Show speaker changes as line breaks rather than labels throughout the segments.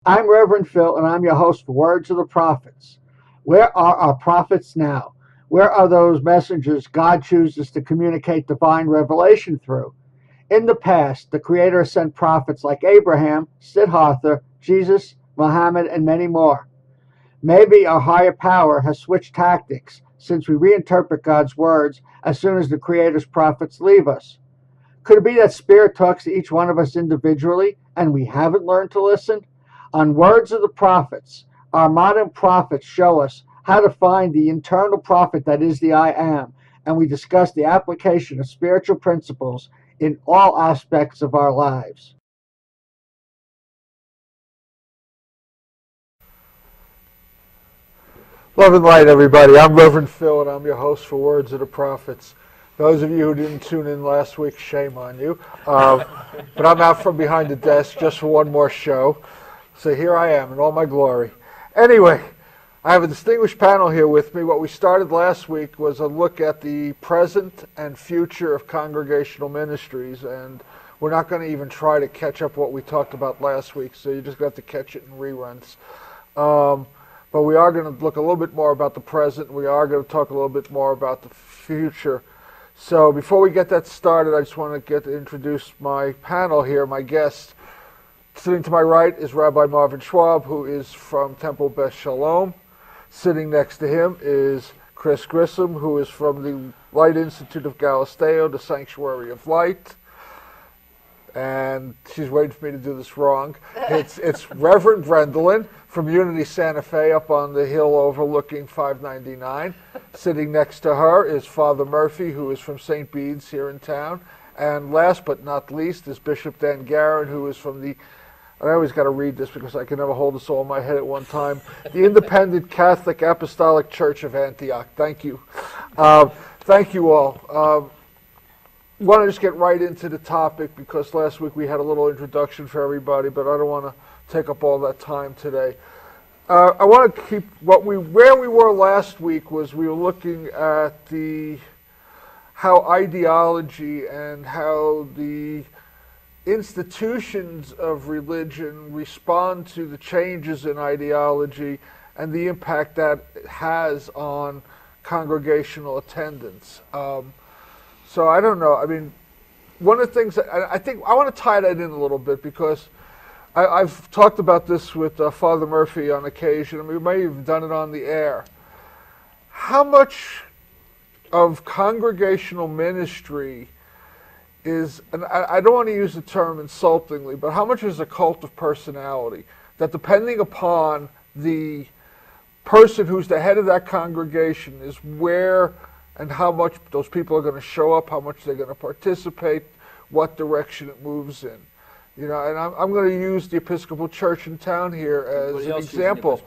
I'm Reverend Phil, and I'm your host for Words of the Prophets. Where are our prophets now? Where are those messengers God chooses to communicate divine revelation through? In the past, the Creator sent prophets like Abraham, Siddhartha, Jesus, Muhammad, and many more. Maybe our higher power has switched tactics since we reinterpret God's words as soon as the Creator's prophets leave us. Could it be that Spirit talks to each one of us individually and we haven't learned to listen? On Words of the Prophets, our modern prophets show us how to find the internal prophet that is the I Am, and we discuss the application of spiritual principles in all aspects of our lives.
Love and light, everybody. I'm Reverend Phil, and I'm your host for Words of the Prophets. Those of you who didn't tune in last week, shame on you. But I'm out from behind the desk just for one more show. So here I am in all my glory. Anyway, I have a distinguished panel here with me. What we started last week was a look at the present and future of congregational ministries, and we're not going to even try to catch up what we talked about last week, so you're just going to have to catch it in reruns. But we are going to look a little bit more about the present. We are going to talk a little bit more about the future. So before we get that started, I just want to introduce my panel here, my guest. Sitting to my right is Rabbi Marvin Schwab, who is from Temple Beth Shalom. Sitting next to him is Chris Grissom, who is from the Light Institute of Galisteo, the Sanctuary of Light. And she's waiting for me to do this wrong. It's Reverend Brendelin from Unity Santa Fe up on the hill overlooking 599. Sitting next to her is Father Murphy, who is from St. Bede's here in town. And last but not least is Bishop Dan Garin, who is from the, I always got to read this because I can never hold this all in my head at one time, the Independent Catholic Apostolic Church of Antioch. Thank you. Thank you all. Want to just get right into the topic because last week we had a little introduction for everybody, but I don't want to take up all that time today. I want to keep where we were last week was we were looking at how ideology and how the institutions of religion respond to the changes in ideology and the impact that it has on congregational attendance. So I don't know. I mean, one of the things that I think I want to tie that in a little bit because I've talked about this with Father Murphy on occasion, and we may have done it on the air. How much of congregational ministry is, and I don't want to use the term insultingly, but how much is a cult of personality? That depending upon the person who's the head of that congregation is where and how much those people are going to show up, how much they're going to participate, what direction it moves in. You know, and I'm going to use the Episcopal Church in town here as an example.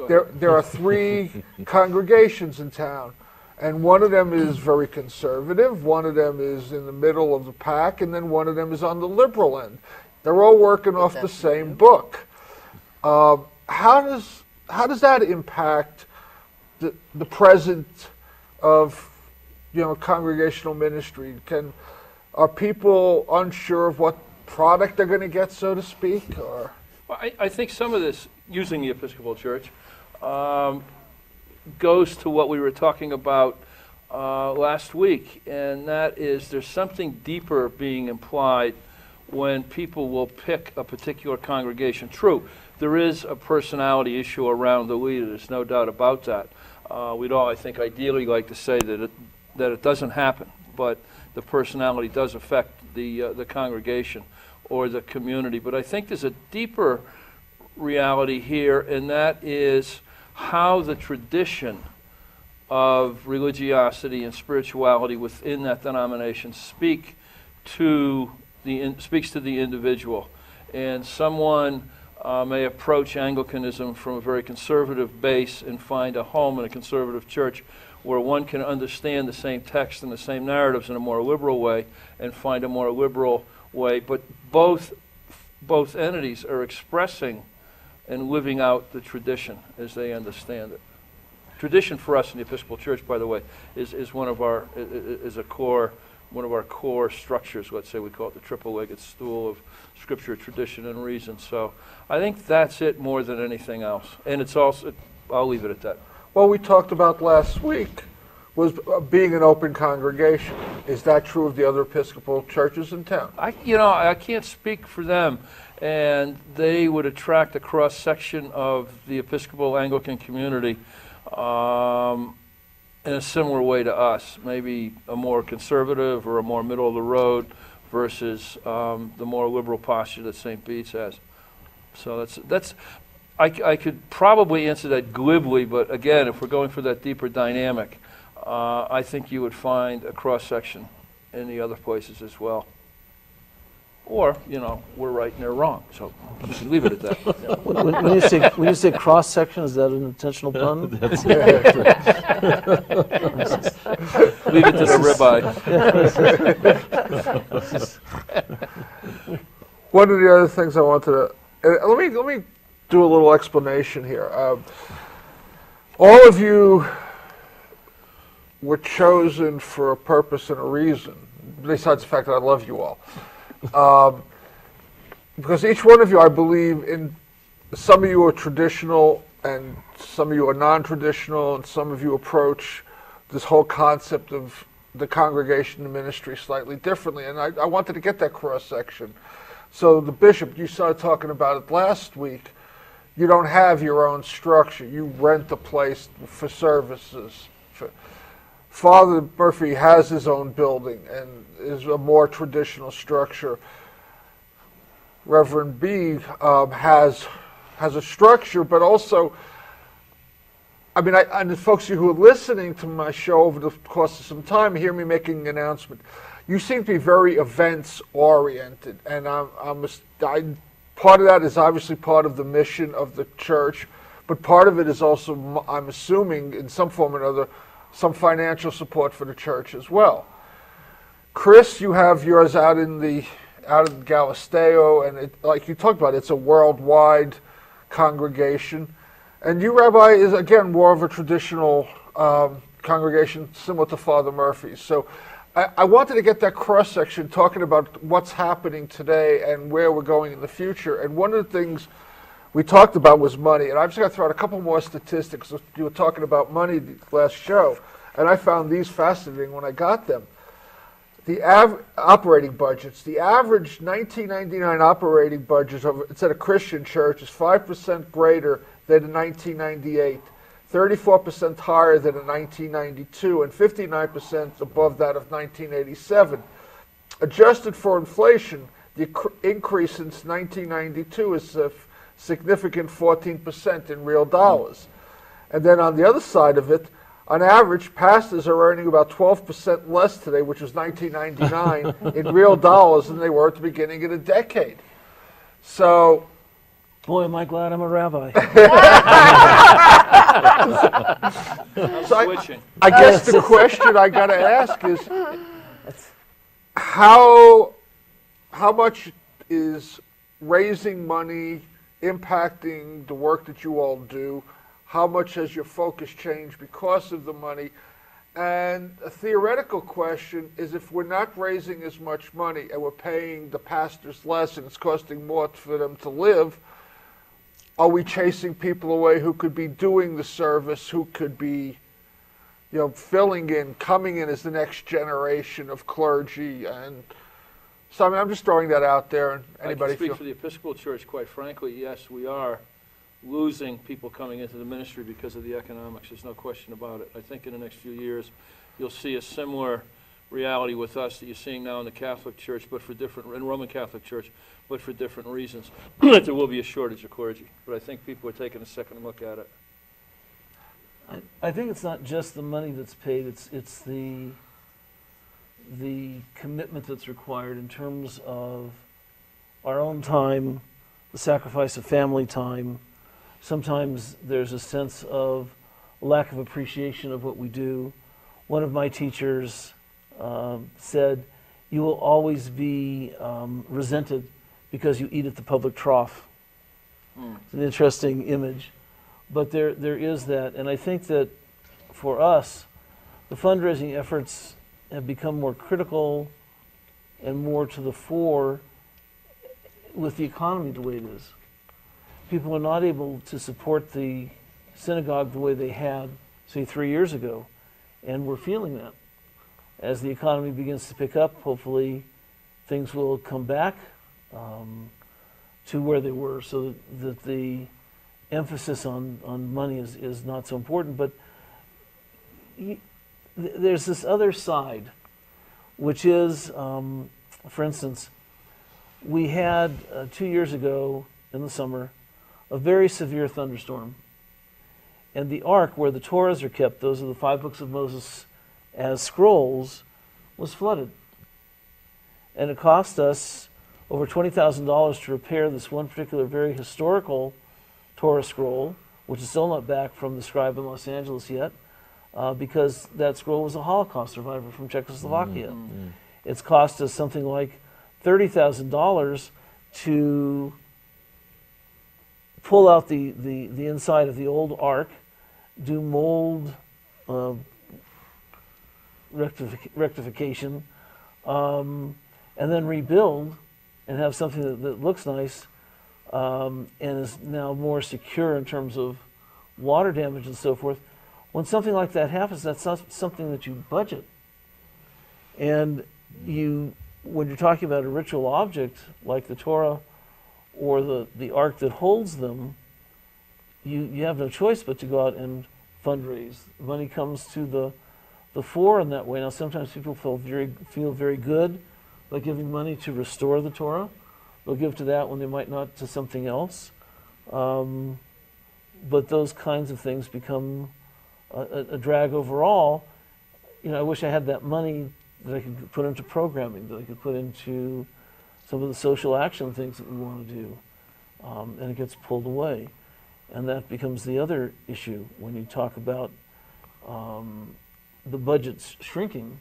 There are 3 congregations in town, and one of them is very conservative, one of them is in the middle of the pack, and then one of them is on the liberal end. They're all working off the same book. How does that impact the present of congregational ministry? Are people unsure of what product they're going to get, so to speak? Or
well, I think some of this, using the Episcopal Church, goes to what we were talking about last week, and that is there's something deeper being implied when people will pick a particular congregation. True, there is a personality issue around the leader. There's no doubt about that. We'd all, I think, ideally like to say that it doesn't happen, but the personality does affect the congregation or the community. But I think there's a deeper reality here, and that is how the tradition of religiosity and spirituality within that denomination speaks to the individual. And someone may approach Anglicanism from a very conservative base and find a home in a conservative church where one can understand the same text and the same narratives in a more liberal way and find a more liberal way. But both entities are expressing and living out the tradition as they understand it. Tradition for us in the Episcopal Church, by the way, is one of our is a core one of our core structures. Let's say we call it the triple-legged stool of Scripture, tradition, and reason. So I think that's it more than anything else. And it's also, I'll leave it at that.
Well, we talked about last week was being an open congregation. Is that true of the other Episcopal churches in town?
I can't speak for them, and they would attract a cross-section of the Episcopal Anglican community in a similar way to us, maybe a more conservative or a more middle of the road versus the more liberal posture that St. Bede's has. So I could probably answer that glibly, but again, if we're going for that deeper dynamic, I think you would find a cross-section in the other places as well. Or, we're right and they're wrong. So you can leave it at that.
When you say cross-section, is that an intentional pun?
Leave it to the ribeye.
One of the other things I wanted to let me do a little explanation here. All of you were chosen for a purpose and a reason, besides the fact that I love you all. Because each one of you, I believe, some of you are traditional and some of you are non-traditional, and some of you approach this whole concept of the congregation and ministry slightly differently. And I wanted to get that cross-section. So the bishop, you started talking about it last week, you don't have your own structure. You rent a place for services. Father Murphy has his own building and is a more traditional structure. Reverend B has a structure, but also, and the folks who are listening to my show over the course of some time hear me making an announcement. You seem to be very events-oriented, and part of that is obviously part of the mission of the church, but part of it is also, I'm assuming, in some form or another, some financial support for the church as well. Chris, you have yours out in Galisteo, and like you talked about, it's a worldwide congregation. And you, Rabbi, is again more of a traditional congregation, similar to Father Murphy's. So I wanted to get that cross-section talking about what's happening today and where we're going in the future. And one of the things we talked about was money, and I'm just going to throw out a couple more statistics. You were talking about money the last show, and I found these fascinating when I got them. The operating budgets, the average 1999 operating budget at a Christian church is 5% greater than in 1998, 34% higher than in 1992, and 59% above that of 1987. Adjusted for inflation, the increase since 1992 is significant 14% in real dollars. And then on the other side of it, on average, pastors are earning about 12% less today, which was 1999, in real dollars than they were at the beginning of the decade. So,
boy, am I glad I'm a rabbi.
I guess the question I got to ask is, how much is raising money impacting the work that you all do? How much has your focus changed because of the money? And a theoretical question is, if we're not raising as much money and we're paying the pastors less and it's costing more for them to live, are we chasing people away who could be doing the service, who could be, filling in, coming in as the next generation of clergy? And so, I'm just throwing that out there. And anybody
I can speak for the Episcopal Church, quite frankly. Yes, we are losing people coming into the ministry because of the economics. There's no question about it. I think in the next few years, you'll see a similar reality with us that you're seeing now in the Catholic Church, in Roman Catholic Church, but for different reasons. There will be a shortage of clergy, but I think people are taking a second look at it.
I think it's not just the money that's paid; it's the commitment that's required in terms of our own time, the sacrifice of family time. Sometimes there's a sense of lack of appreciation of what we do. One of my teachers said, "You will always be resented because you eat at the public trough." It's an interesting image, but there is that, and I think that for us, the fundraising efforts have become more critical and more to the fore with the economy the way it is. People are not able to support the synagogue the way they had, say, 3 years ago, and we're feeling that. As the economy begins to pick up, hopefully things will come back to where they were, so that the emphasis on money is not so important. But there's this other side, which is, for instance, we had 2 years ago in the summer a very severe thunderstorm. And the ark where the Torahs are kept, those are the 5 books of Moses as scrolls, was flooded. And it cost us over $20,000 to repair this one particular very historical Torah scroll, which is still not back from the scribe in Los Angeles yet, because that scroll was a Holocaust survivor from Czechoslovakia. Mm-hmm. It's cost us something like $30,000 to pull out the inside of the old ark, do mold rectification, and then rebuild and have something that looks nice and is now more secure in terms of water damage and so forth. When something like that happens, that's not something that you budget. And when you're talking about a ritual object like the Torah or the ark that holds them, you have no choice but to go out and fundraise. Money comes to the fore in that way. Now, sometimes people feel very good by giving money to restore the Torah. They'll give to that when they might not to something else. But those kinds of things become a drag overall. I wish I had that money that I could put into programming, that I could put into some of the social action things that we want to do, and it gets pulled away. And that becomes the other issue when you talk about the budgets shrinking.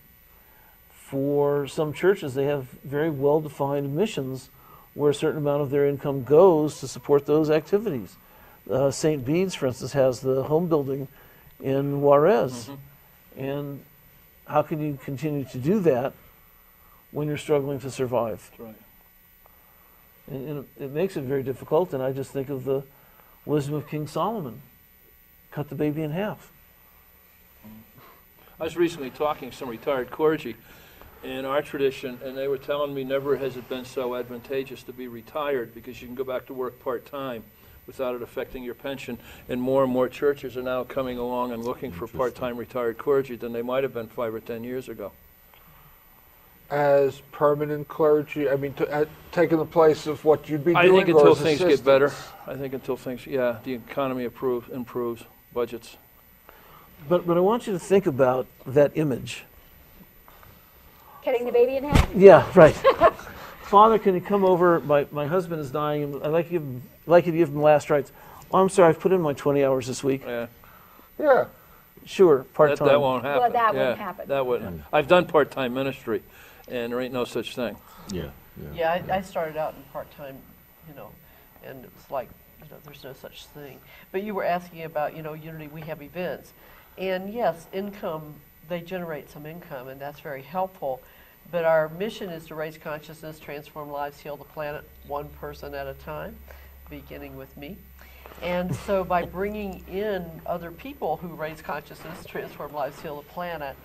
For some churches, they have very well-defined missions where a certain amount of their income goes to support those activities. St. Bede's, for instance, has the home building in Juarez. Mm-hmm. And how can you continue to do that when you're struggling to survive?
That's right.
And it makes it very difficult, and I just think of the wisdom of King Solomon. Cut the baby in half.
I was recently talking to some retired clergy in our tradition, and they were telling me never has it been so advantageous to be retired, because you can go back to work part-time without it affecting your pension. And more churches are now coming along and looking for part-time retired clergy than they might have been 5 or 10 years ago.
As permanent clergy, I mean, taking the place of what you'd be doing?
I think until things get better. I think until things, the economy improves, budgets.
But I want you to think about that image.
Cutting the baby in half?
Yeah, right. Father, can you come over? My husband is dying, and I'd like you to give him last rites. Oh, I'm sorry, I've put in my 20 hours this week.
Yeah.
Sure, part-time.
That won't happen.
Well, that wouldn't happen.
That wouldn't. I've done part-time ministry, and there ain't no such thing.
Yeah, I started out in part-time, and it was like, there's no such thing. But you were asking about, Unity, we have events. And yes, income, they generate some income, and that's very helpful. But our mission is to raise consciousness, transform lives, heal the planet, one person at a time, beginning with me. And so by bringing in other people who raise consciousness, transform lives, heal the planet,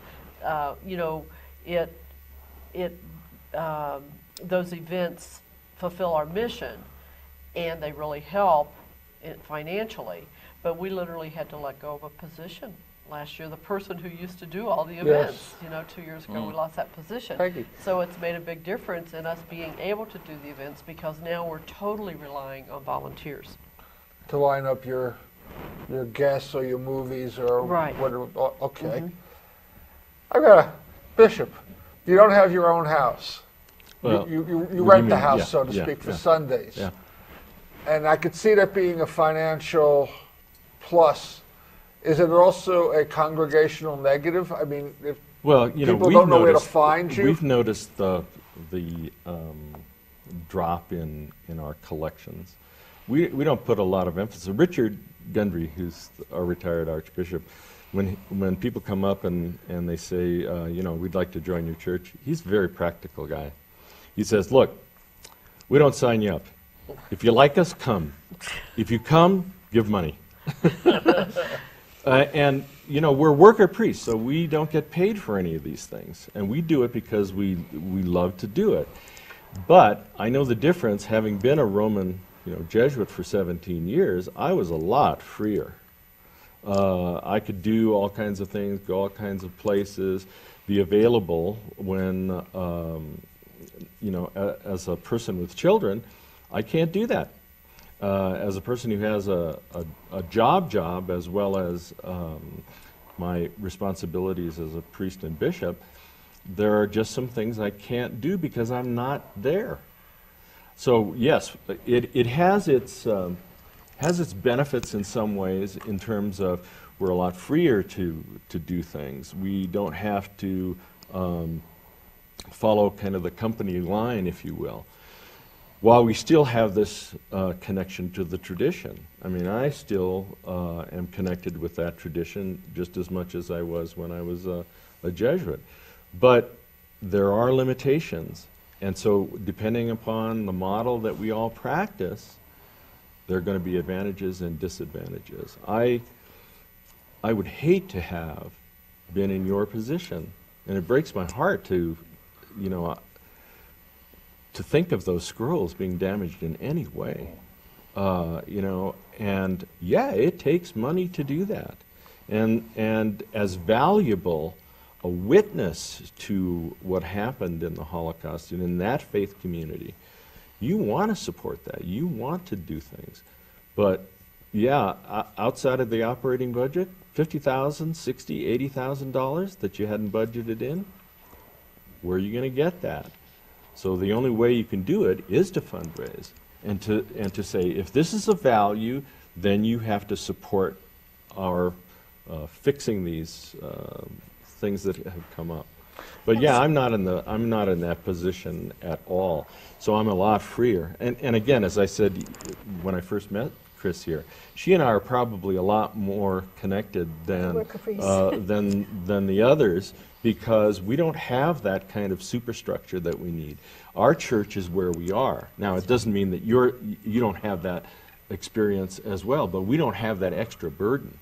those events fulfill our mission, and they really help financially. But we literally had to let go of a position last year. The person who used to do all the events, 2 years ago, we lost that position.
Thank you.
So it's made a big difference in us being able to do the events, because now we're totally relying on volunteers.
To line up your guests or your movies or whatever. Okay. Mm-hmm. I've got a bishop. You don't have your own house. Well, you rent the house, so to speak, for Sundays. Yeah. And I could see that being a financial plus. Is it also a congregational negative? I mean, if people don't know where to find you?
We've noticed the drop in our collections. We don't put a lot of emphasis. Richard Gundry, who's our retired archbishop, when people come up and they say, you know, we'd like to join your church, he's a very practical guy. He says, look, we don't sign you up. If you like us, come. If you come, give money. And, you know, we're worker priests, so we don't get paid for any of these things. And we do it because we love to do it. But I know the difference, having been a Roman, you know, Jesuit for 17 years, I was a lot freer. I could do all kinds of things, go all kinds of places, be available when, you know, as a person with children, I can't do that. As a person who has a job as well as my responsibilities as a priest and bishop, there are just some things I can't do because I'm not there. So yes, it has its benefits in some ways in terms of we're a lot freer to do things. We don't have to follow kind of the company line, if you will, while we still have this connection to the tradition. I mean, I still am connected with that tradition just as much as I was when I was a Jesuit. But there are limitations, and so depending upon the model that we all practice, there are going to be advantages and disadvantages. I would hate to have been in your position, and it breaks my heart to, you know, to think of those scrolls being damaged in any way. You know, and yeah, it takes money to do that. And as valuable a witness to what happened in the Holocaust and in that faith community, you want to support that. You want to do things. But yeah, outside of the operating budget, $50,000, $60,000, $80,000 that you hadn't budgeted in, where are you going to get that? So the only way you can do it is to fundraise and to say, if this is a value, then you have to support our fixing these things that have come up. But yeah, I'm not in that position at all. So I'm a lot freer. And again, as I said when I first met Chris here, she and I are probably a lot more connected than the others, because we don't have that kind of superstructure that we need. Our church is where we are. Now, it doesn't mean that you don't have that experience as well, but we don't have that extra burden.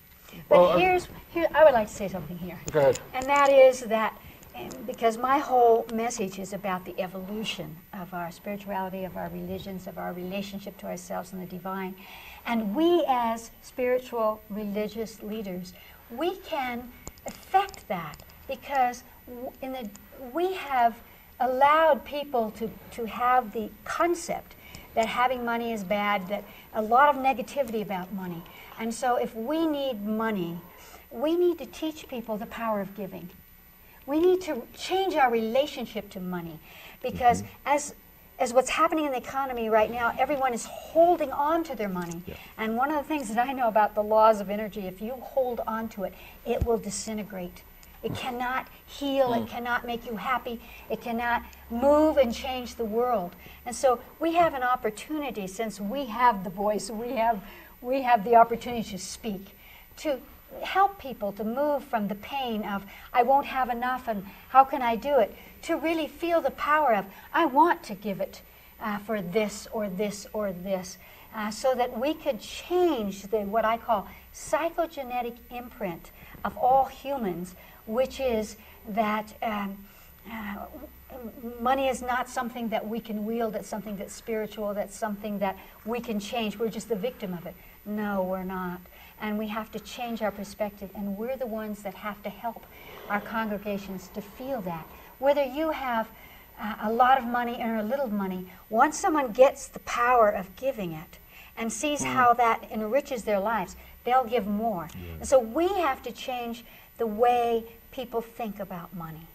But here, I would like to say something here.
Go ahead.
And that is that, because my whole message is about the evolution of our spirituality, of our religions, of our relationship to ourselves and the divine. And we as spiritual religious leaders, we can affect that, because we have allowed people to have the concept that having money is bad, that a lot of negativity about money. And so if we need money, we need to teach people the power of giving. We need to change our relationship to money, because as what's happening in the economy right now, everyone is holding on to their money. Yeah. And one of the things that I know about the laws of energy, if you hold on to it, it will disintegrate. It cannot heal, it cannot make you happy, it cannot move and change the world. And so we have an opportunity, since we have the voice, we have the opportunity to speak, to help people to move from the pain of, I won't have enough and how can I do it, to really feel the power of, I want to give it for this or this or this, so that we could change what I call psychogenetic imprint of all humans, which is that money is not something that we can wield, it's something that's spiritual, that's something that we can change. We're just the victim of it. No, we're not. And we have to change our perspective, and we're the ones that have to help our congregations to feel that. Whether you have a lot of money or a little money, once someone gets the power of giving it and sees how that enriches their lives, they'll give more. Yeah. And so we have to change the way people think about money.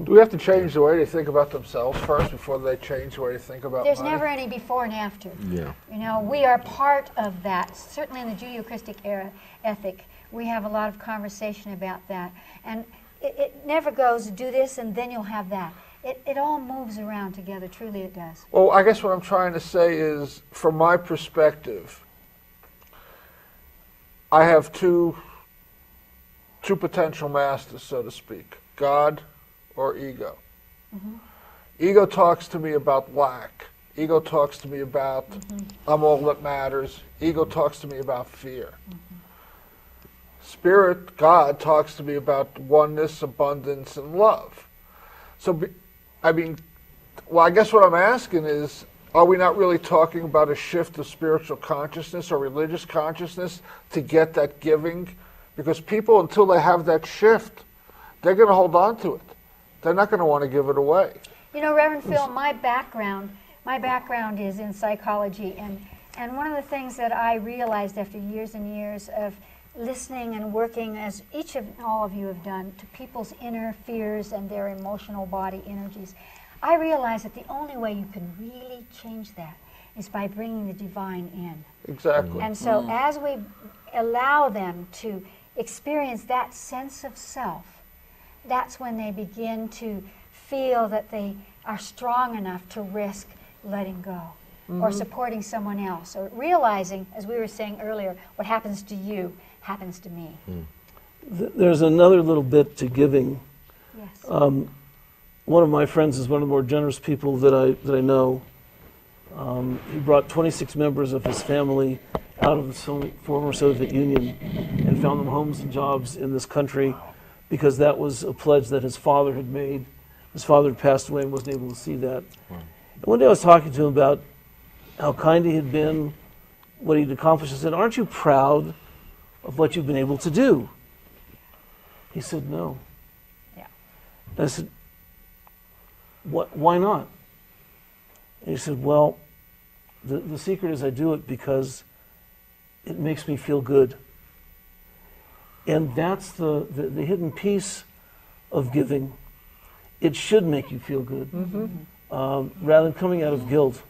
Do we have to change the way they think about themselves first before they change the way they think about
There's
money?
never any before and after.
Yeah.
You know, we are part of that. Certainly in the Judeo-Christic ethic, we have a lot of conversation about that. And it never goes, do this and then you'll have that. It all moves around together, truly it does.
Well, I guess what I'm trying to say is, from my perspective, I have two two potential masters, so to speak, God or ego. Ego talks to me about lack. Ego talks to me about I'm all that matters. Ego talks to me about fear. Spirit, God, talks to me about oneness, abundance, and love. So, I mean, well, I guess what I'm asking is, are we not really talking about a shift of spiritual consciousness or religious consciousness to get that giving? Because people, until they have that shift, they're going to hold on to it. They're not going to want to give it away.
You know, Reverend Phil, my background is in psychology, and one of the things that I realized after years and years of listening and working, as all of you have done, to people's inner fears and their emotional body energies, I realized that the only way you can really change that is by bringing the divine in.
Exactly.
And so as we allow them to experience that sense of self, that's when they begin to feel that they are strong enough to risk letting go or supporting someone else, or realizing, as we were saying earlier, what happens to you happens to me.
There's another little bit to giving.
Yes.
One of my friends is one of the more generous people that I know. He brought 26 members of his family out of the former Soviet Union and found them homes and jobs in this country because that was a pledge that his father had made. His father had passed away and wasn't able to see that. Wow. And one day I was talking to him about how kind he had been, what he'd accomplished. I said, "Aren't you proud of what you've been able to do?" He said, "No."
Yeah.
And I said, "Why not?" And he said, "Well, the secret is I do it because it makes me feel good." And that's the hidden piece of giving. It should make you feel good, rather than coming out of guilt,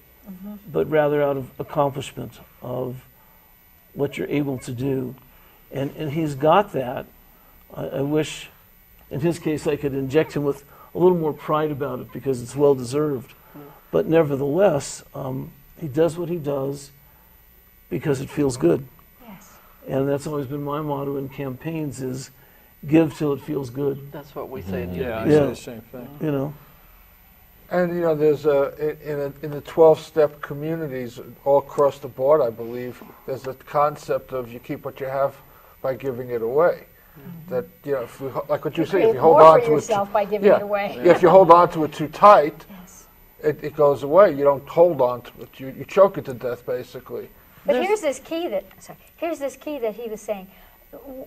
but rather out of accomplishment of what you're able to do. And he's got that. I wish, in his case, I could inject him with a little more pride about it because it's well deserved. But nevertheless, he does what he does because it feels good.
Yes.
And that's always been my motto in campaigns is give till it feels good.
That's what we say in
Yeah, I
unity.
say the same thing.
You know.
And you know, there's in the 12-step communities all across the board, I believe, there's a concept of you keep what you have by giving it away. That, you know, if we, like what you say, if you hold on to it,
yourself by giving it away.
If you hold on to it too tight,
Yes.
it goes away. You don't hold on to it. You choke it to death, basically.
But here's this key that he was saying,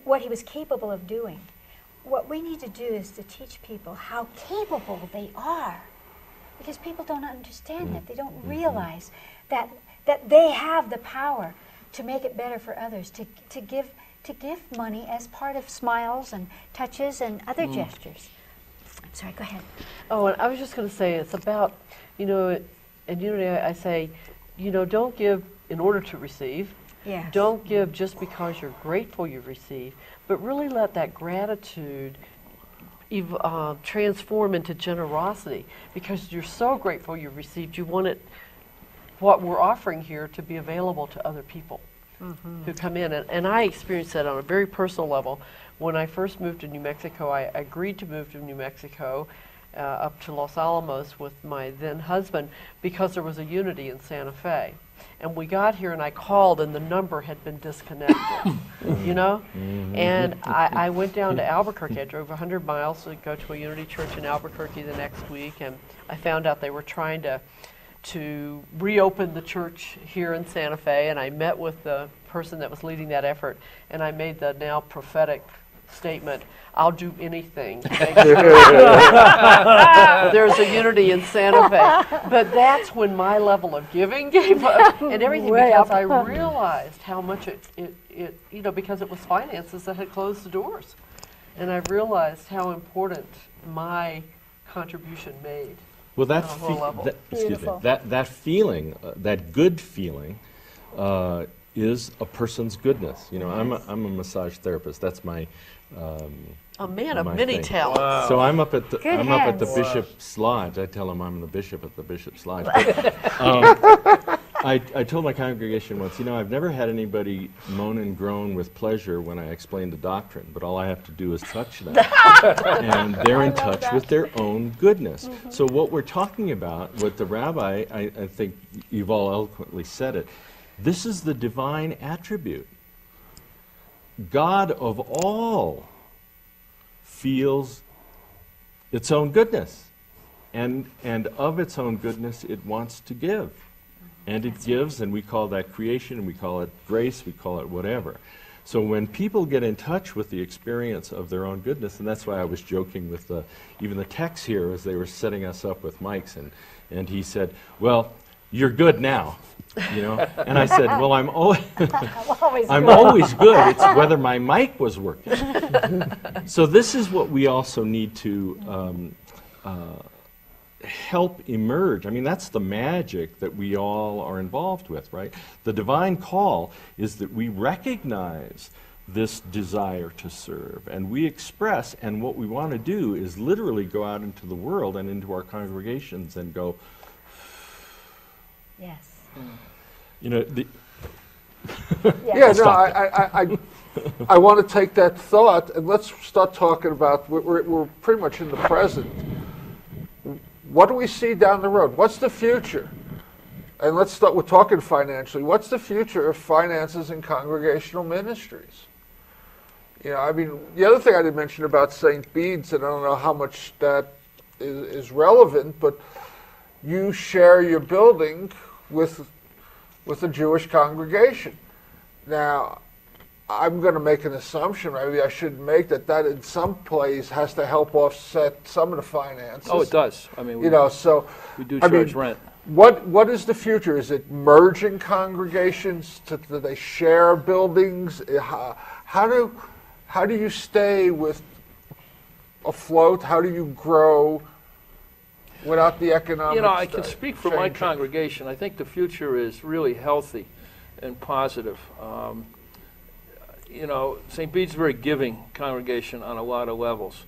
what he was capable of doing. What we need to do is to teach people how capable they are, because people don't understand that. They don't realize that they have the power to make it better for others, to give money as part of smiles and touches and other gestures. I'm sorry, go ahead.
Oh, and I was just going to say, it's about, you know, in unity I say, you know, don't give in order to receive.
Yes.
Don't give just because you're grateful you receive, but really let that gratitude transform into generosity, because you're so grateful you received. You want it, what we're offering here, to be available to other people who come in. And I experienced that on a very personal level. When I first moved to New Mexico, I agreed to move to New Mexico up to Los Alamos with my then husband because there was a unity in Santa Fe. And we got here and I called and the number had been disconnected, you know? And I went down to Albuquerque. I drove 100 miles to go to a Unity church in Albuquerque the next week, and I found out they were trying to reopen the church here in Santa Fe, and I met with the person that was leading that effort, and I made the now prophetic statement, "I'll do anything to make sure there's a unity in Santa Fe." But that's when my level of giving gave up and everything, because I realized how much it you know, because it was finances that had closed the doors. And I realized how important my contribution made.
Well, that,
on a whole level.
that feeling, that good feeling, is a person's goodness. You know, I'm a massage therapist. That's my
A man of
my
many
thing.
talents.
Wow.
So I'm up at the
Good
Bishop's Lodge. I tell them I'm the bishop at the Bishop's Lodge. I told my congregation once, I've never had anybody moan and groan with pleasure when I explain the doctrine, but all I have to do is touch them. And they're in touch with their own goodness. So what we're talking about, what the rabbi, I think you've all eloquently said it, this is the divine attribute. God of all feels its own goodness. And of its own goodness, it wants to give. And it gives, and we call that creation, and we call it grace, we call it whatever. So when people get in touch with the experience of their own goodness, and that's why I was joking with even the techs here as they were setting us up with mics, and he said, well, you're good now, And I said, well, I'm always good. It's whether my mic was working. So this is what we also need to help emerge. I mean, that's the magic that we all are involved with, right? The divine call is that we recognize this desire to serve, and we express, and what we want to do is literally go out into the world and into our congregations and go,
yes.
I want to take that thought and let's start talking about, we're pretty much in the present. What do we see down the road? What's the future? And let's start with talking financially. What's the future of finances in congregational ministries? The other thing I didn't mention about St. Bede's, and I don't know how much that is relevant, but you share your building with a Jewish congregation. Now, I'm going to make an assumption, maybe I shouldn't make, that in some place has to help offset some of the finances.
Oh, it does. I mean, we do charge rent.
What is the future? Is it merging congregations? Do they share buildings? How do you stay afloat? How do you grow without the economic?
I can speak for my congregation. I think the future is really healthy and positive. St. Bede's is a very giving congregation on a lot of levels.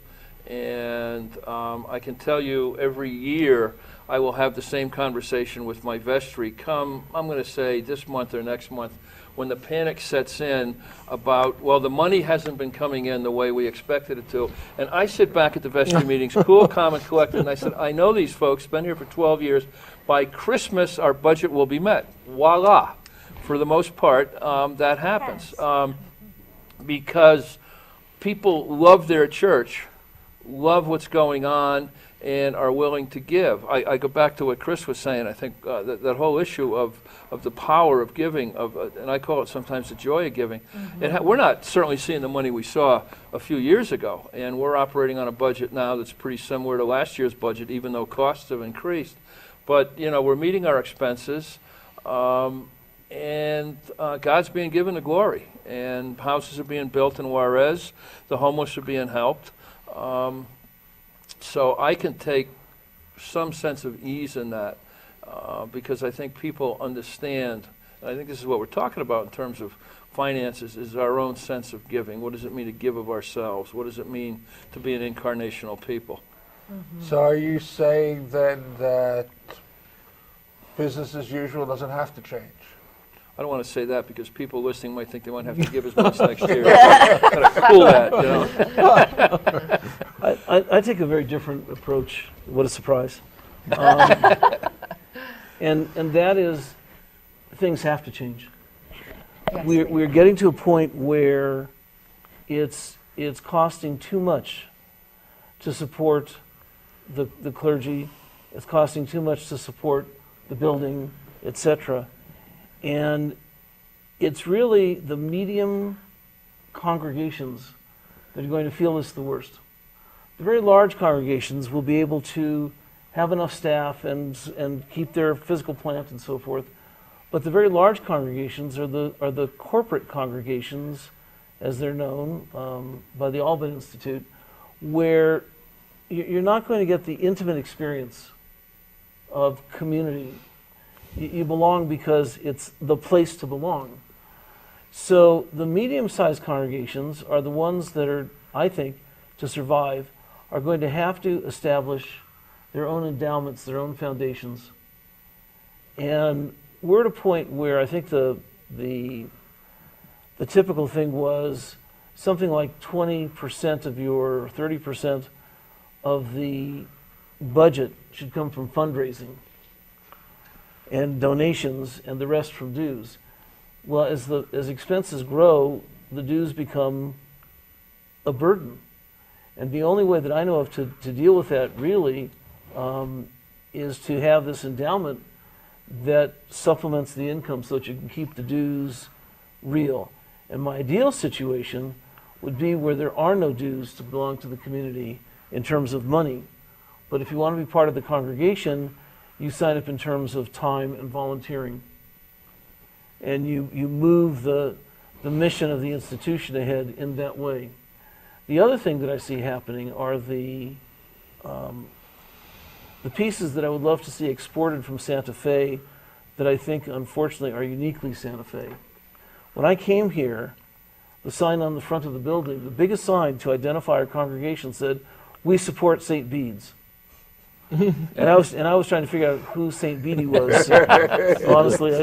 And I can tell you every year I will have the same conversation with my vestry come, I'm going to say this month or next month, when the panic sets in about, well, the money hasn't been coming in the way we expected it to. And I sit back at the vestry meetings, cool, calm, and collected, and I said, I know these folks, been here for 12 years. By Christmas, our budget will be met. Voila. For the most part, that happens.
Yes.
Because people love their church, love what's going on, and are willing to give. I go back to what Chris was saying. I think that whole issue of the power of giving, and I call it sometimes the joy of giving. Mm-hmm. We're not certainly seeing the money we saw a few years ago, and we're operating on a budget now that's pretty similar to last year's budget, even though costs have increased. But we're meeting our expenses, and God's being given the glory. And houses are being built in Juarez. The homeless are being helped. So I can take some sense of ease in that because I think people understand, and I think this is what we're talking about in terms of finances, is our own sense of giving. What does it mean to give of ourselves? What does it mean to be an incarnational people?
Mm-hmm. So are you saying then that business as usual doesn't have to change?
I don't want to say that because people listening might think they might have to give as much next year. Gotta cool that,
I take a very different approach. What a surprise! And that is, things have to change.
Yes,
We're getting to a point where it's costing too much to support the clergy. It's costing too much to support the building, etc. And it's really the medium congregations that are going to feel this the worst. The very large congregations will be able to have enough staff and keep their physical plant and so forth. But the very large congregations are the corporate congregations, as they're known by the Alban Institute, where you're not going to get the intimate experience of community. You belong because it's the place to belong. So the medium-sized congregations are the ones that are, I think, to survive, are going to have to establish their own endowments, their own foundations. And we're at a point where I think the typical thing was something like 20% of your 30% of the budget should come from fundraising and donations, and the rest from dues. Well, as expenses grow, the dues become a burden. And the only way that I know of to deal with that really is to have this endowment that supplements the income so that you can keep the dues real. And my ideal situation would be where there are no dues to belong to the community in terms of money. But if you want to be part of the congregation, you sign up in terms of time and volunteering. And you move the mission of the institution ahead in that way. The other thing that I see happening are the pieces that I would love to see exported from Santa Fe that I think, unfortunately, are uniquely Santa Fe. When I came here, the sign on the front of the building, the biggest sign to identify our congregation said, "We support St. Bede's." and I was trying to figure out who St. Bede was. Honestly,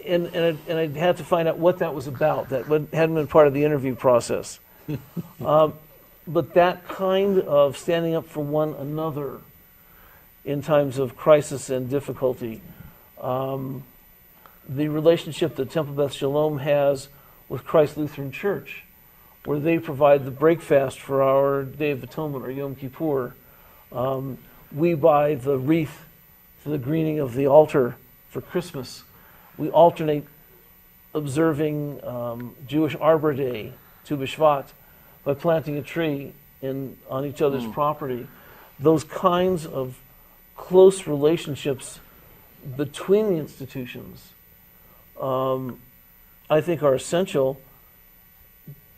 and I had to find out what that was about. That hadn't been part of the interview process. But that kind of standing up for one another in times of crisis and difficulty, the relationship that Temple Beth Shalom has with Christ Lutheran Church, where they provide the breakfast for our Day of Atonement or Yom Kippur. We buy the wreath for the greening of the altar for Christmas. We alternate observing Jewish Arbor Day, Tu B'Shvat, by planting a tree on each other's property. Those kinds of close relationships between the institutions, I think, are essential,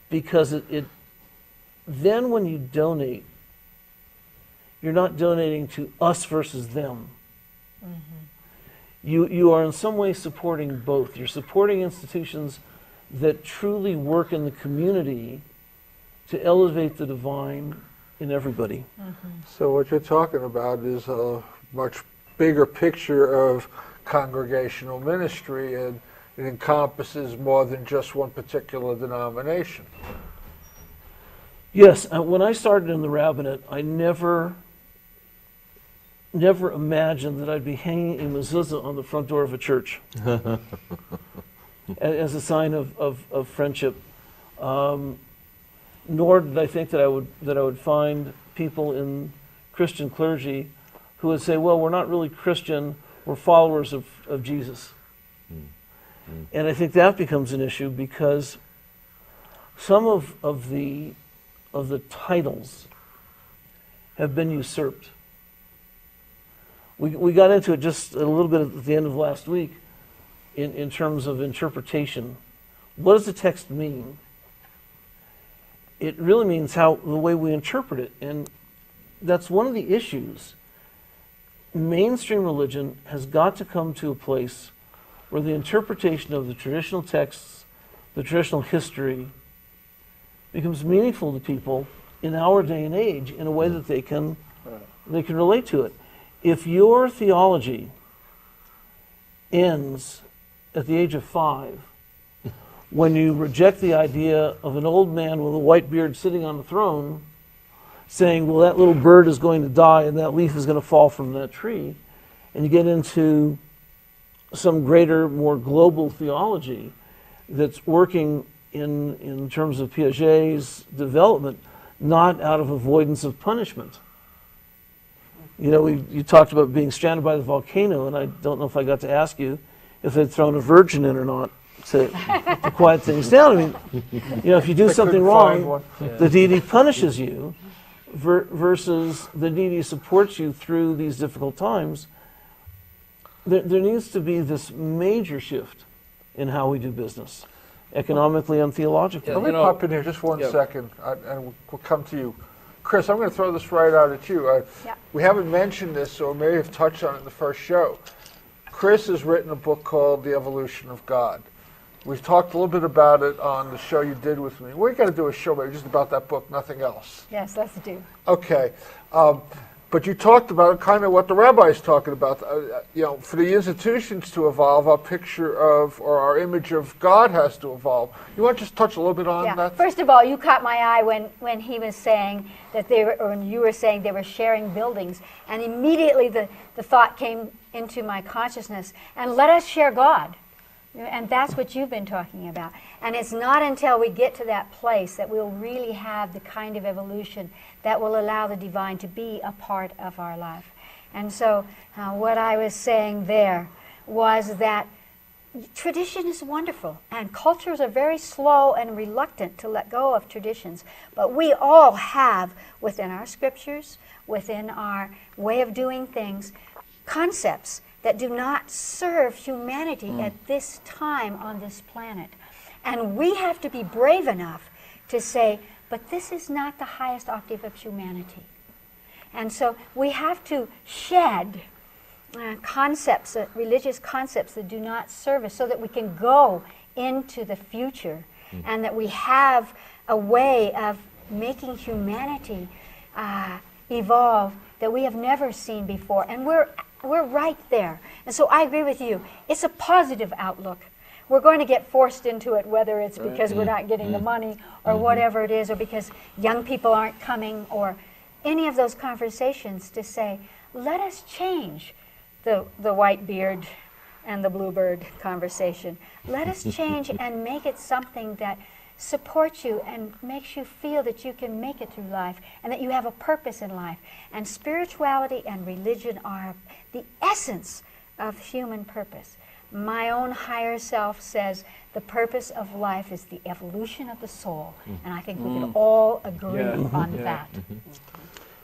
because then when you donate, you're not donating to us versus them. You are in some way supporting both. You're supporting institutions that truly work in the community to elevate the divine in everybody.
So what you're talking about is a much bigger picture of congregational ministry, and it encompasses more than just one particular denomination.
Yes, when I started in the rabbinate, I never imagined that I'd be hanging a mezuzah on the front door of a church as a sign of friendship. Nor did I think that I would find people in Christian clergy who would say, "Well, we're not really Christian; we're followers of Jesus." And I think that becomes an issue, because some of the titles have been usurped. We got into it just a little bit at the end of last week in terms of interpretation. What does the text mean? It really means the way we interpret it, and that's one of the issues. Mainstream religion has got to come to a place where the interpretation of the traditional texts, the traditional history, becomes meaningful to people in our day and age in a way that they can relate to it. If your theology ends at the age of 5, when you reject the idea of an old man with a white beard sitting on the throne saying, well, that little bird is going to die and that leaf is going to fall from that tree, and you get into some greater, more global theology that's working in terms of Piaget's development, not out of avoidance of punishment. You know, you talked about being stranded by the volcano, and I don't know if I got to ask you if they'd thrown a virgin in or not to quiet things down. I mean, you know, if you do something wrong, the deity punishes you, versus the deity supports you through these difficult times. There needs to be this major shift in how we do business, economically and theologically.
Let me pop in here just one second, and we'll come to you. Chris, I'm going to throw this right out at you. We haven't mentioned this, or may have touched on it in the first show. Chris has written a book called The Evolution of God. We've talked a little bit about it on the show you did with me. We're going to do a show maybe just about that book, nothing else.
Yes, let's do.
Okay. But But you talked about kind of what the rabbi's talking about. For the institutions to evolve, our picture of, or our image of God has to evolve. You want to just touch a little bit on that?
First of all, you caught my eye when he was saying that they were, or when you were saying they were sharing buildings, and immediately the thought came into my consciousness, and let us share God. And that's what you've been talking about. And it's not until we get to that place that we'll really have the kind of evolution that will allow the divine to be a part of our life. And so what I was saying there was that tradition is wonderful, and cultures are very slow and reluctant to let go of traditions. But we all have, within our scriptures, within our way of doing things, concepts that do not serve humanity at this time on this planet. And we have to be brave enough to say, but this is not the highest octave of humanity. And so we have to shed concepts, religious concepts that do not serve us, so that we can go into the future and that we have a way of making humanity evolve that we have never seen before. And we're right there. And so I agree with you. It's a positive outlook. We're going to get forced into it, whether it's because we're not getting the money or whatever it is, or because young people aren't coming, or any of those conversations, to say, let us change the white beard and the bluebird conversation. Let us change and make it something that supports you and makes you feel that you can make it through life and that you have a purpose in life. And spirituality and religion are the essence of human purpose. My own higher self says the purpose of life is the evolution of the soul, and I think we can all agree on that.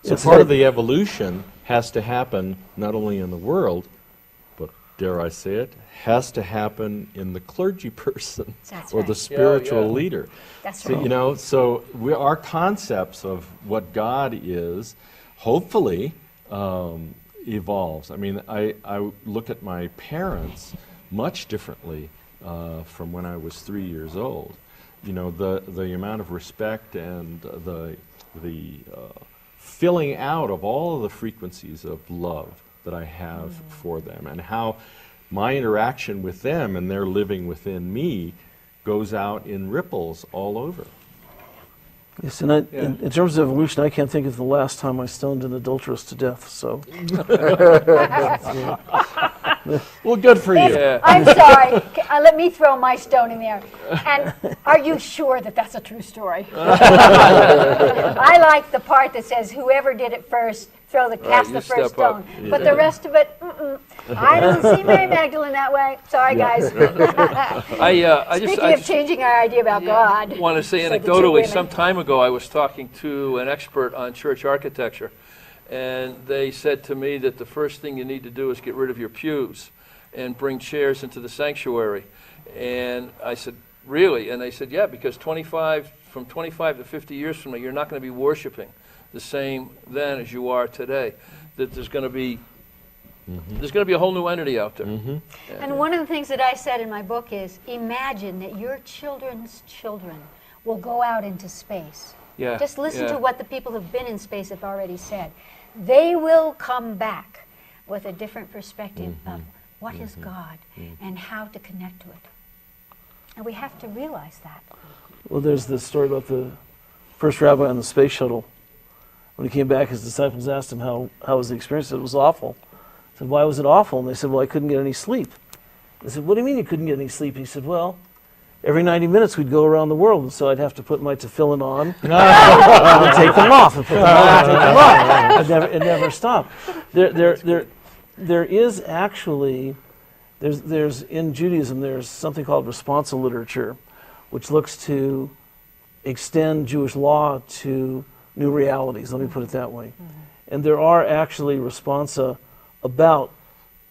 So part of the evolution has to happen not only in the world, but dare I say it, has to happen in the clergy person or the spiritual leader.
That's
so,
right.
So our concepts of what God is, hopefully, evolves. I mean, I look at my parents much differently from when I was 3 years old. The amount of respect and the filling out of all of the frequencies of love that I have for them, and how my interaction with them and their living within me goes out in ripples all over.
Yes, and in terms of evolution, I can't think of the last time I stoned an adulteress to death, so.
Well, good for you.
I'm sorry. Let me throw my stone in there. And are you sure that that's a true story? I like the part that says, whoever did it first, cast the first stone. But the rest of it, I don't see Mary Magdalene that way. Sorry, guys. Speaking of changing our idea about God.
I want to say anecdotally, some time ago I was talking to an expert on church architecture, and they said to me that the first thing you need to do is get rid of your pews and bring chairs into the sanctuary. And I said, really? And they said, yeah, because from 25 to 50 years from now, you're not going to be worshiping the same then as you are today. That there's going to be a whole new entity out there.
And one of the things that I said in my book is, imagine that your children's children will go out into space. Just listen to what the people who've been in space have already said. They will come back with a different perspective of what is God and how to connect to it. And we have to realize that.
Well, there's this story about the first rabbi on the space shuttle. When he came back, his disciples asked him how was the experience. He said, it was awful. He said, why was it awful? And they said, well, I couldn't get any sleep. They said, what do you mean you couldn't get any sleep? He said, well, every 90 minutes we'd go around the world, and so I'd have to put my tefillin on and take them off, and put them on and take them off. It never stopped. There is actually, there's in Judaism, there's something called responsa literature, which looks to extend Jewish law to new realities, let me put it that way. And there are actually responsa about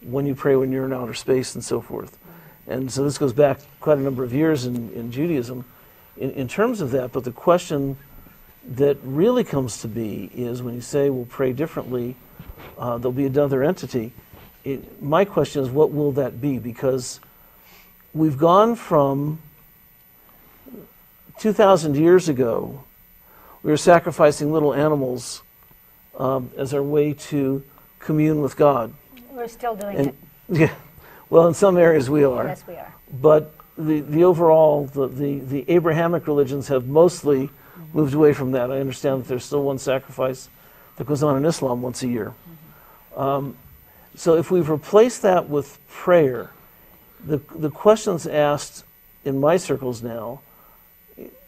when you pray when you're in outer space and so forth. And so this goes back quite a number of years in Judaism in terms of that. But the question that really comes to be is when you say we'll pray differently, there'll be another entity. My question is, what will that be? Because we've gone from 2,000 years ago, we were sacrificing little animals as our way to commune with God.
We're still doing
And
it.
yeah, well, in some areas we are.
Yes, we are.
But the overall, the Abrahamic religions have mostly moved away from that. I understand that there's still one sacrifice that goes on in Islam once a year. So if we've replaced that with prayer, the questions asked in my circles now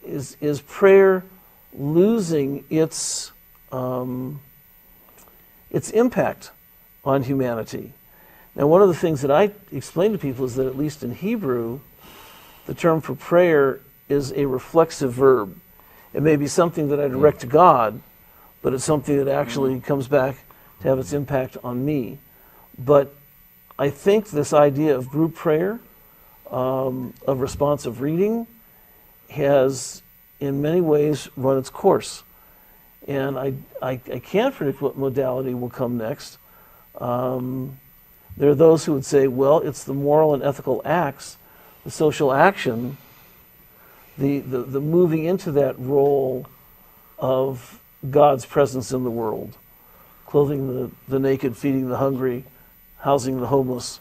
is prayer losing its impact on humanity? Now, one of the things that I explain to people is that at least in Hebrew, the term for prayer is a reflexive verb. It may be something that I direct to God, but it's something that actually comes back to have its impact on me. But I think this idea of group prayer, of responsive reading, has in many ways run its course. And I can't predict what modality will come next. There are those who would say, well, it's the moral and ethical acts, the social action, the moving into that role of God's presence in the world, clothing the naked, feeding the hungry, housing the homeless.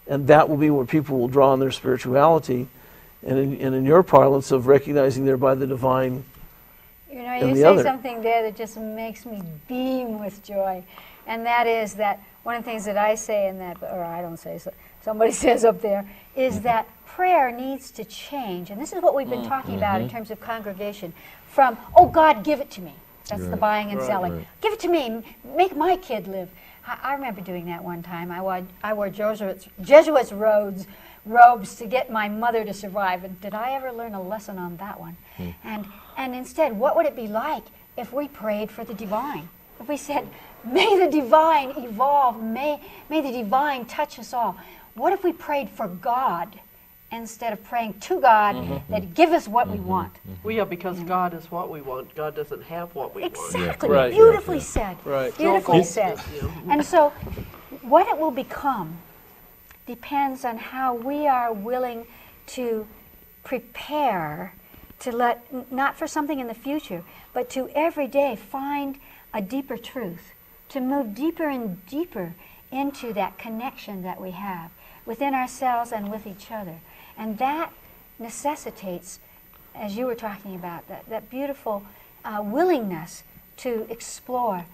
And that will be where people will draw on their spirituality, and in your parlance of recognizing thereby the divine.
You know, you say something there that just makes me beam with joy, and that is that one of the things that I say in that, or I don't say, so somebody says up there, is that prayer needs to change, and this is what we've been talking about in terms of congregation, from, oh God, give it to me. That's the buying and selling. Right. Give it to me, make my kid live. I remember doing that one time. I wore Jesuits robes to get my mother to survive. And did I ever learn a lesson on that one? And instead, what would it be like if we prayed for the divine? If we said, may the divine evolve, may the divine touch us all. What if we prayed for God instead of praying to God that give us what we want?
Well, yeah, because God is what we want. God doesn't have what we want.
Exactly.
Right.
Beautifully said.
Right.
Beautifully said. And so what it will become depends on how we are willing to prepare to let, not for something in the future, but to every day find a deeper truth, to move deeper and deeper into that connection that we have within ourselves and with each other. And that necessitates, as you were talking about, that beautiful willingness to explore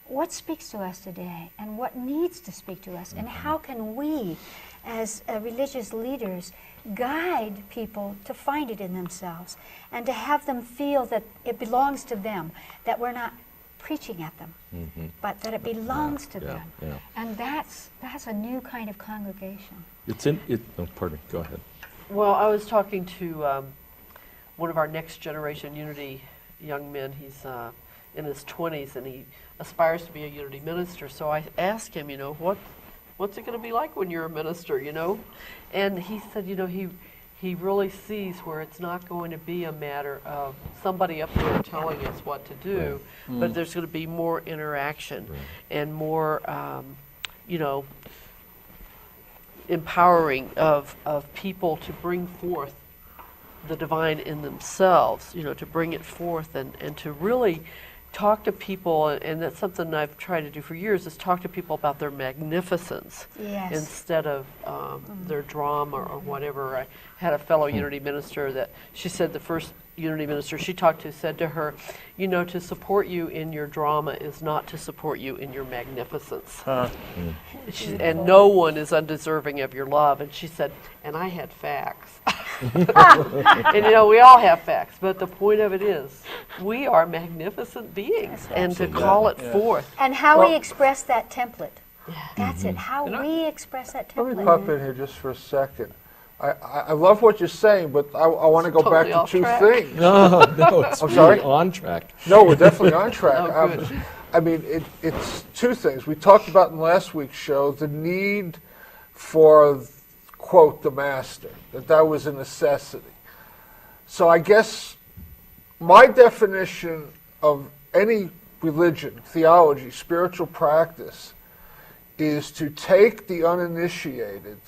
what speaks to us today and what needs to speak to us, and how can we, as religious leaders, guide people to find it in themselves and to have them feel that it belongs to them, that we're not preaching at them, but that it belongs to them. And that's a new kind of congregation.
Pardon me, go ahead.
Well, I was talking to one of our next generation Unity young men. He's in his 20s, and he aspires to be a Unity minister. So I asked him, what's it going to be like when you're a minister, And he said, he really sees where it's not going to be a matter of somebody up there telling us what to do, but there's going to be more interaction and more, empowering of people to bring forth the divine in themselves, to bring it forth and to really talk to people, and that's something I've tried to do for years, is talk to people about their magnificence instead of their drama or whatever. I had a fellow Unity minister that she said the first Unity minister she talked to said to her, to support you in your drama is not to support you in your magnificence. And no one is undeserving of your love. And she said, and I had facts. And we all have facts, but the point of it is we are magnificent beings, and to call it forth.
And how we express that template. That's it, how we express that template.
Let me pop in here just for a second. I love what you're saying, but I want to go back to two things.
No, it's
I'm sorry?
on track.
No, we're definitely on track.
Oh, good.
It's two things. We talked about in last week's show the need for, quote, the master, that was a necessity. So I guess my definition of any religion, theology, spiritual practice, is to take the uninitiated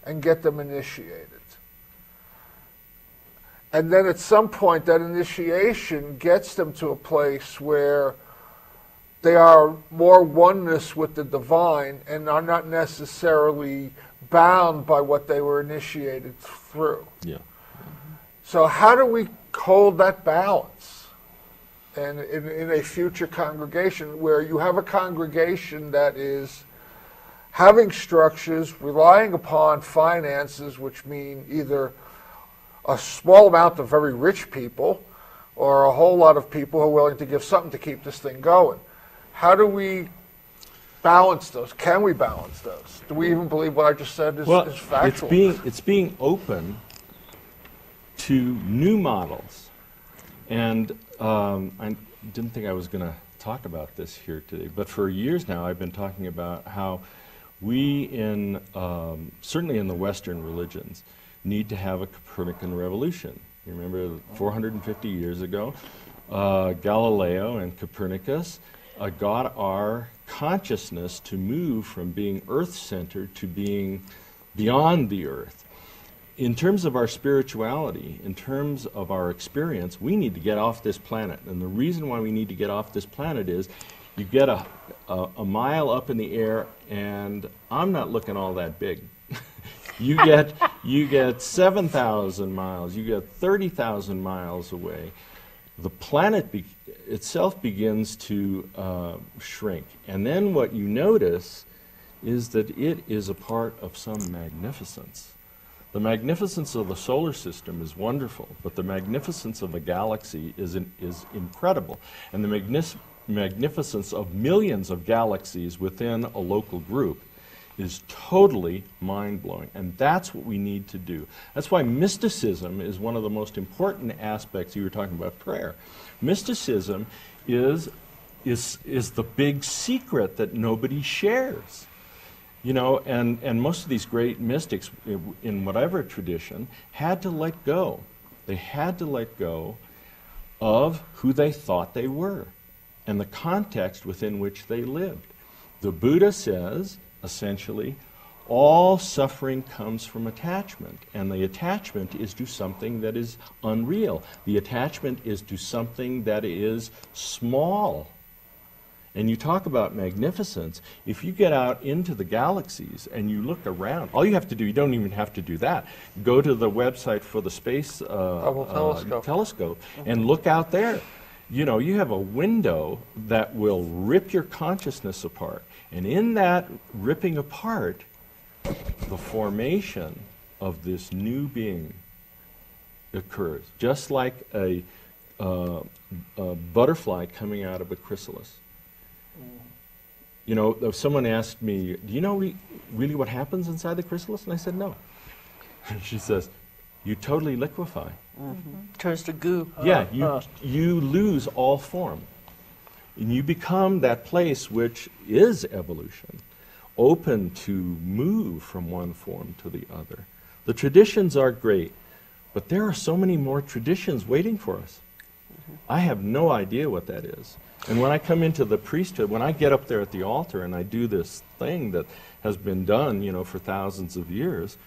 and get them initiated. And then at some point that initiation gets them to a place where they are more oneness with the divine and are not necessarily bound by what they were initiated through.
Yeah.
So how do we hold that balance? And in a future congregation where you have a congregation that is having structures, relying upon finances, which mean either a small amount of very rich people or a whole lot of people who are willing to give something to keep this thing going. How do we balance those? Can we balance those? Do we even believe what I just said is factual?
It's being open to new models. And I didn't think I was going to talk about this here today, but for years now I've been talking about how we certainly in the Western religions, need to have a Copernican Revolution. You remember 450 years ago, Galileo and Copernicus got our consciousness to move from being Earth-centered to being beyond the Earth. In terms of our spirituality, in terms of our experience, we need to get off this planet. And the reason why we need to get off this planet is you get a mile up in the air, and I'm not looking all that big. You get 7,000 miles, you get 30,000 miles away. The planet itself begins to shrink. And then what you notice is that it is a part of some magnificence. The magnificence of the solar system is wonderful, but the magnificence of a galaxy is incredible. And the magnificence of millions of galaxies within a local group is totally mind-blowing, and that's what we need to do. That's why mysticism is one of the most important aspects. You were talking about prayer. Mysticism is the big secret that nobody shares. You know, and most of these great mystics in whatever tradition had to let go. They had to let go of who they thought they were and the context within which they lived. The Buddha says, essentially, all suffering comes from attachment, and the attachment is to something that is unreal. The attachment is to something that is small. And you talk about magnificence. If you get out into the galaxies and you look around, all you have to do, you don't even have to do that. Go to the website for the Space Telescope and look out there. You know, you have a window that will rip your consciousness apart. And in that ripping apart, the formation of this new being occurs, just like a butterfly coming out of a chrysalis. You know, someone asked me, do you know really what happens inside the chrysalis? And I said, no. She says, you totally liquefy.
Turns to goo.
Yeah, you lose all form. And you become that place which is evolution, open to move from one form to the other. The traditions are great, but there are so many more traditions waiting for us. I have no idea what that is. And when I come into the priesthood, when I get up there at the altar and I do this thing that has been done, you know, for thousands of years,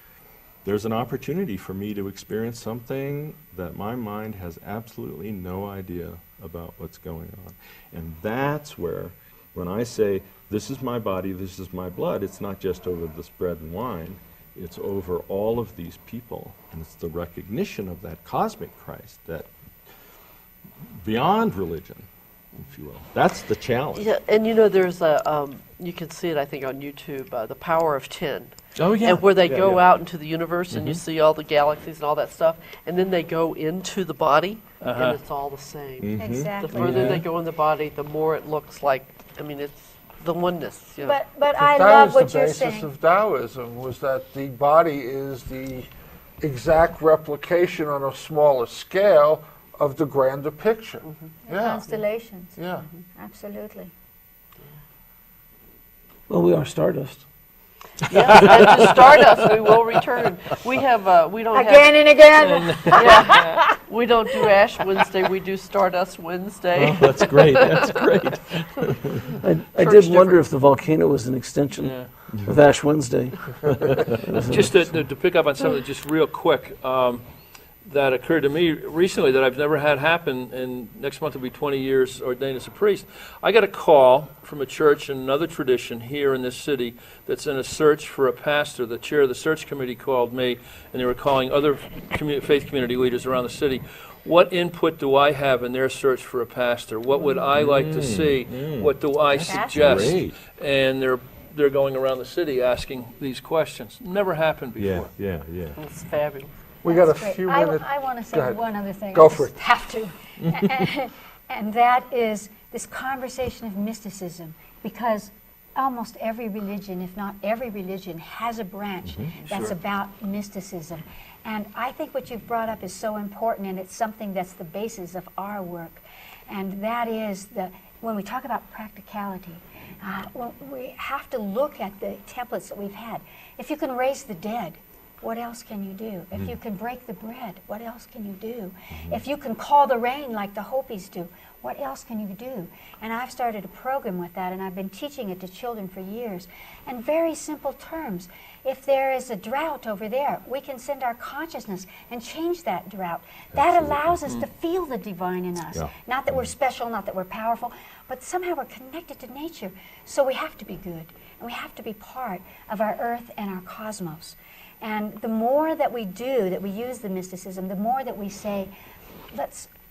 there's an opportunity for me to experience something that my mind has absolutely no idea about what's going on. And that's where, when I say, this is my body, this is my blood, it's not just over this bread and wine, it's over all of these people. And it's the recognition of that cosmic Christ, that beyond religion, if you will. That's the challenge.
Yeah, and you know, there's a, you can see it, I think, on YouTube, The Power of 10.
Oh, yeah.
And where they go out into the universe and you see all the galaxies and all that stuff, and then they go into the body, and it's all the same.
Exactly.
The further they go in the body, the more it looks like, I mean, it's the oneness. You know.
But I love what you're
That was the basis
saying.
of Taoism, was that the body is the exact replication on a smaller scale of the grander picture.
Constellations.
Yeah.
Absolutely.
Well, we are Stardust.
Yes, and to stardust, we will return. We have, we don't
Again and again.
yeah, we don't do Ash Wednesday, we do Stardust Wednesday.
Oh, that's great. That's great.
I did wonder if the volcano was an extension of Ash Wednesday.
Just to pick up on something just real quick, that occurred to me recently that I've never had happen, and next month will be 20 years ordained as a priest. I got a call from a church in another tradition here in this city that's in a search for a pastor. The chair of the search committee called me, and they were calling other faith community leaders around the city. What input do I have in their search for a pastor? What would I like to see? What do I suggest?
Great.
And they're going around the city asking these questions. Never happened before.
Yeah.
It's fabulous.
We got a
That's great.
few minutes.
I want to
Go
say
ahead.
one other thing.
Go
I
for
just
it.
have to. And that is this conversation of mysticism, because almost every religion, if not every religion, has a branch that's about mysticism. And I think what you've brought up is so important, and it's something that's the basis of our work. And that is when we talk about practicality, we have to look at the templates that we've had. If you can raise the dead, what else can you do? If you can break the bread, what else can you do? If you can call the rain like the Hopis do, what else can you do? And I've started a program with that, and I've been teaching it to children for years. In very simple terms, if there is a drought over there, we can send our consciousness and change that drought. That allows us to feel the divine in us.
Yeah.
Not that we're special, not that we're powerful, but somehow we're connected to nature. So we have to be good, and we have to be part of our earth and our cosmos. And the more that we do, that we use the mysticism, the more that we say,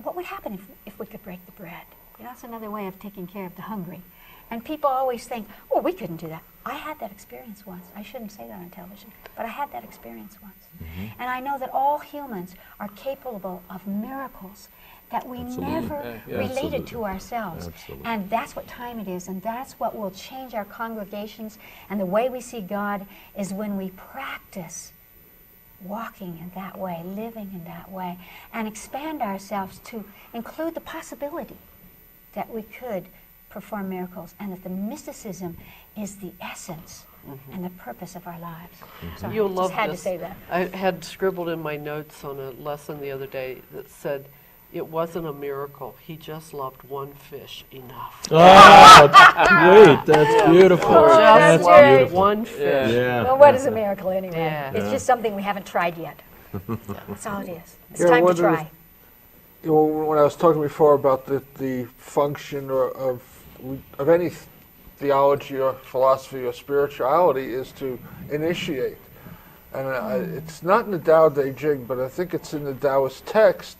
what would happen if we could break the bread? You know, that's another way of taking care of the hungry. And people always think, oh, we couldn't do that. I had that experience once. I shouldn't say that on television, but I had that experience once. And I know that all humans are capable of miracles that we never related to ourselves.
Absolutely.
And that's what time it is, and that's what will change our congregations. And the way we see God is when we practice walking in that way, living in that way, and expand ourselves to include the possibility that we could perform miracles, and that the mysticism is the essence and the purpose of our lives. So
You'll
I
love
just had
this.
to say that.
I had scribbled in my notes on a lesson the other day that said, it wasn't a miracle. He just loved one fish enough.
Oh, great. That's beautiful.
that's
Just
right.
loved one fish.
Yeah.
Well, what is a miracle anyway?
Yeah.
It's just something we haven't tried yet. That's all it is. It's
Yeah,
time
one
to
of the-
try.
You know, when I was talking before about the function of any theology or philosophy or spirituality is to initiate. And it's not in the Tao Te Ching, but I think it's in the Taoist text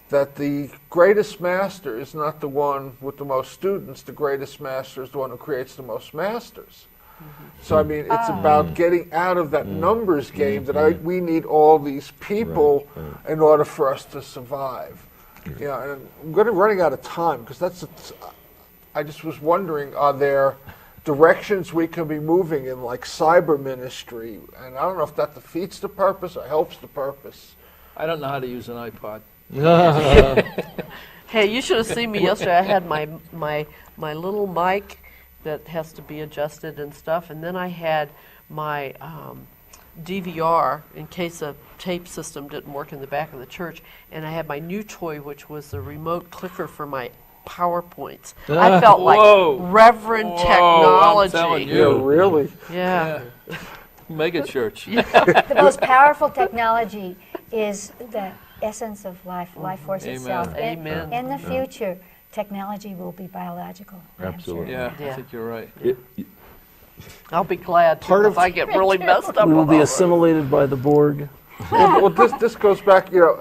that the greatest master is not the one with the most students. The greatest master is the one who creates the most masters. So, I mean, it's about getting out of that numbers game that we need all these people in order for us to survive. You know, and I'm running out of time because I just was wondering, are there directions we can be moving in, like cyber ministry? And I don't know if that defeats the purpose or helps the purpose.
I don't know how to use an iPod.
Hey, you should have seen me yesterday. I had my little mic that has to be adjusted and stuff, and then I had my DVR in case a tape system didn't work in the back of the church, and I had my new toy, which was the remote clicker for my PowerPoints. I felt like Reverend Technology.
I'm telling
Yeah,
you.
really?
Yeah.
Mega church.
The most powerful technology is the essence of life, life force
Amen.
itself.
Amen.
In the future, technology will be biological. I'm
Absolutely.
sure.
Yeah,
Yeah.
I think you're right.
I'll be glad to
Part
if
of-
I get really messed up.
We will
with
be
all
assimilated by the Borg.
Well, this goes back, you know,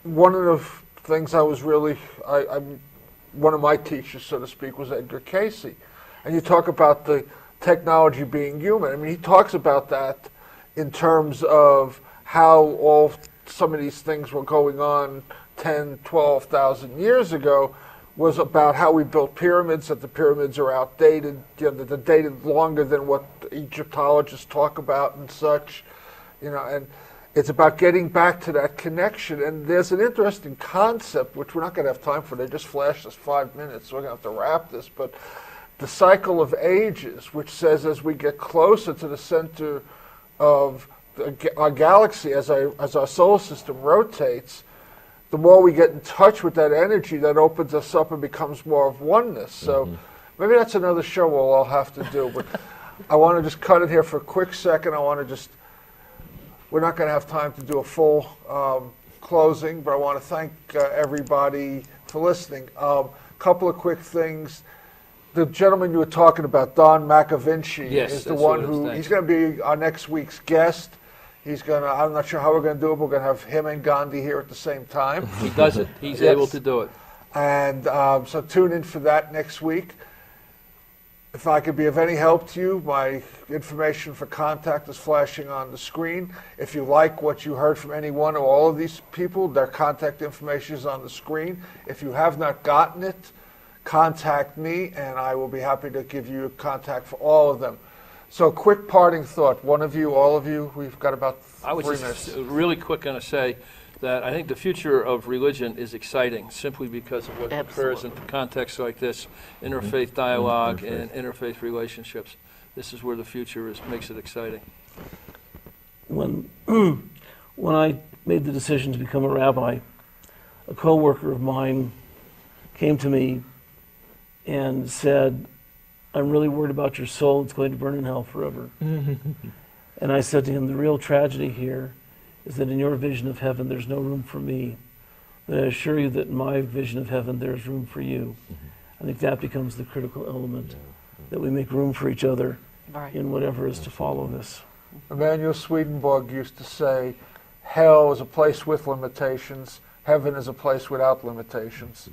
one of the things I was really, one of my teachers, so to speak, was Edgar Casey. And you talk about the technology being human. I mean, he talks about that in terms of how some of these things were going on 10, 12,000 years ago, was about how we built pyramids, that the pyramids are outdated, you know, that they're dated longer than what Egyptologists talk about and such, you know, and it's about getting back to that connection. And there's an interesting concept, which we're not going to have time for. They just flashed us 5 minutes, so we're going to have to wrap this, but the cycle of ages, which says as we get closer to the center of our galaxy, as our solar system rotates, the more we get in touch with that energy, that opens us up and becomes more of oneness. So maybe that's another show we'll all have to do. But I want to just cut it here for a quick second. I want to just we're not going to have time to do a full closing, but I want to thank everybody for listening. Couple of quick things. The gentleman you were talking about, Don McAvinci,
Yes,
is the
that's
one
what it is.
who,
Thanks.
he's going to be our next week's guest. He's going to, I'm not sure how we're going to do it, but we're going to have him and Gandhi here at the same time.
He does it. He's
Yes.
able to do it.
And so tune in for that next week. If I could be of any help to you, my information for contact is flashing on the screen. If you like what you heard from any one or all of these people, their contact information is on the screen. If you have not gotten it, contact me, and I will be happy to give you a contact for all of them. So quick parting thought. One of you, all of you, we've got about 3
I was
minutes.
just really quick going to say that I think the future of religion is exciting simply because of what occurs in contexts like this, interfaith dialogue and interfaith relationships. This is where the future is, makes it exciting.
When I made the decision to become a rabbi, a coworker of mine came to me and said, "I'm really worried about your soul. It's going to burn in hell forever." And I said to him, "The real tragedy here is that in your vision of heaven, there's no room for me. But I assure you that in my vision of heaven, there's room for you." I think that becomes the critical element, that we make room for each other in whatever is to follow this.
Emanuel Swedenborg used to say, hell is a place with limitations, heaven is a place without limitations.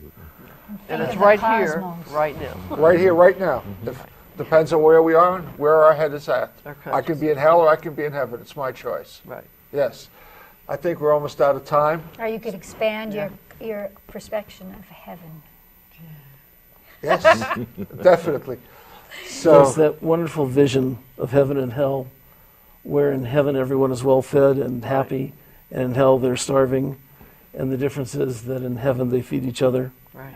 And
Think
it's
of the
right here,
cosmos.
right now.
Right here, right now. Depends on where we are and where our head is at.
Our
I can be in hell or I can be in heaven. It's my choice.
Right.
Yes. I think we're almost out of time.
Or you could expand your perception of heaven.
Yes, definitely.
So it's
So,
that wonderful vision of heaven and hell, where in heaven everyone is well fed and happy, and in hell they're starving. And the difference is that in heaven they feed each other,
Right.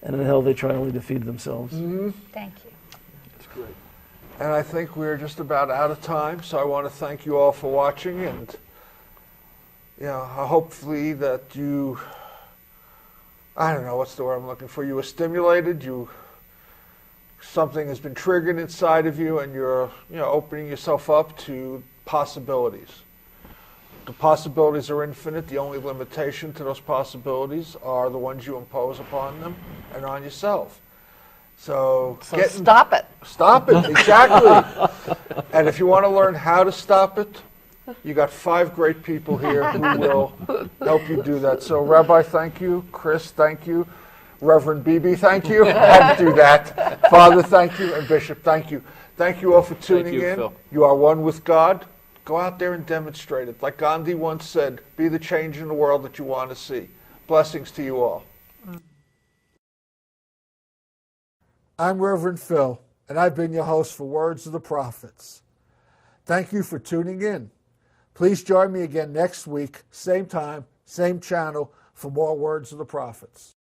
and in hell they try only to feed themselves.
Thank you.
That's great.
and I think we're just about out of time. So I want to thank you all for watching, and hopefully that you, I don't know what's the word I'm looking for. You were stimulated. Something has been triggered inside of you, and you're opening yourself up to possibilities. The possibilities are infinite. The only limitation to those possibilities are the ones you impose upon them and on yourself. So
Stop it.
Stop it, exactly. And if you want to learn how to stop it, you got 5 great people here who will help you do that. So Rabbi, thank you. Chris, thank you. Reverend BB, thank you. I had to do that. Father, thank you. And Bishop, thank you. Thank you all for tuning
you,
in.
Phil.
You are one with God. Go out there and demonstrate it. Like Gandhi once said, be the change in the world that you want to see. Blessings to you all. I'm Reverend Phil, and I've been your host for Words of the Prophets. Thank you for tuning in. Please join me again next week, same time, same channel, for more Words of the Prophets.